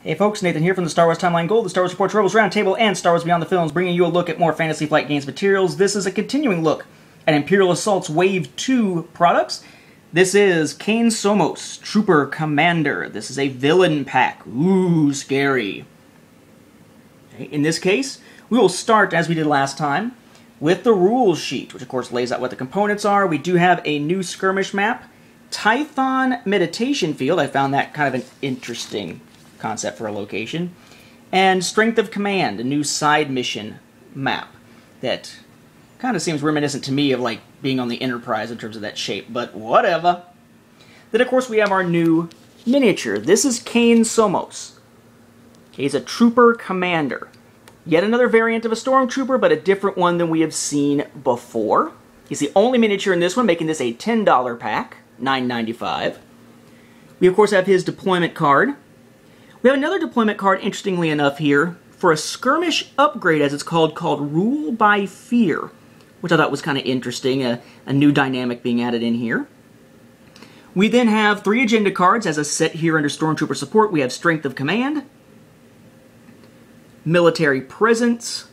Hey folks, Nathan here from the Star Wars Timeline Gold, the Star Wars Reports Rebels Roundtable, and Star Wars Beyond the Films, bringing you a look at more Fantasy Flight Games materials. This is a continuing look at Imperial Assault's Wave 2 products. This is Kayn Somos, Trooper Commander. This is a villain pack. Ooh, scary. Okay, in this case, we will start, as we did last time, with the rules sheet, which of course lays out what the components are. We do have a new skirmish map, Tython Meditation Field. I found that kind of an interesting concept for a location. And Strength of Command, a new side mission map that kind of seems reminiscent to me of like being on the Enterprise in terms of that shape, but whatever. Then of course we have our new miniature. This is Kayn Somos. Okay, he's a Trooper Commander. Yet another variant of a Stormtrooper, but a different one than we have seen before. He's the only miniature in this one, making this a $10 pack, $9.95. We of course have his deployment card. We have another deployment card, interestingly enough here, for a skirmish upgrade, as it's called Rule by Fear, which I thought was kind of interesting, a new dynamic being added in here. We then have 3 agenda cards as a set here under Stormtrooper support. We have Strength of Command, Military Presence,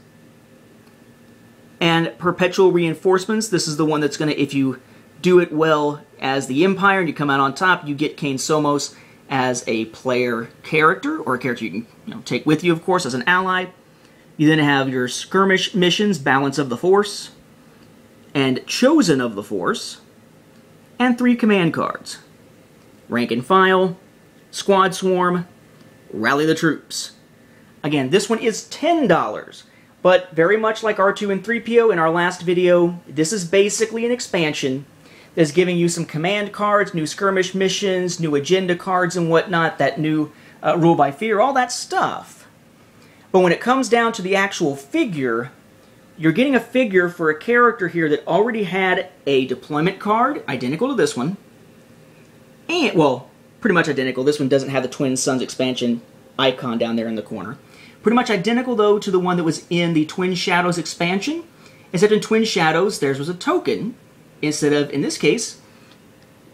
and Perpetual Reinforcements. This is the one that's going to, if you do it well as the Empire and you come out on top, you get Kayn Somos as a player character, or a character you can take with you, of course, as an ally. You then have your skirmish missions, Balance of the Force, and Chosen of the Force, and 3 command cards. Rank and File, Squad Swarm, Rally the Troops. Again, this one is $10, but very much like R2 and 3PO in our last video, this is basically an expansion that's giving you some command cards, new skirmish missions, new agenda cards and whatnot, that new Rule by Fear, all that stuff. But when it comes down to the actual figure, you're getting a figure for a character here that already had a deployment card, identical to this one, and, well, pretty much identical. This one doesn't have the Twin Suns expansion icon down there in the corner. Pretty much identical, though, to the one that was in the Twin Shadows expansion, except in Twin Shadows, theirs was a token, instead of, in this case,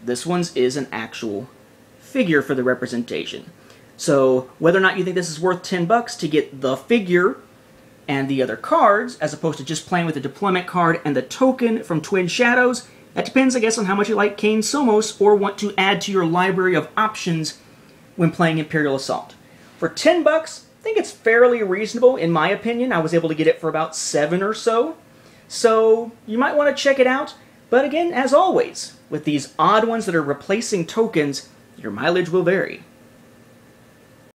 this one's is an actual figure for the representation. So whether or not you think this is worth $10 to get the figure and the other cards, as opposed to just playing with the deployment card and the token from Twin Shadows, that depends, I guess, on how much you like Kayn Somos or want to add to your library of options when playing Imperial Assault. For $10, I think it's fairly reasonable, in my opinion. I was able to get it for about $7 or so. So you might want to check it out. But again, as always, with these odd ones that are replacing tokens, your mileage will vary.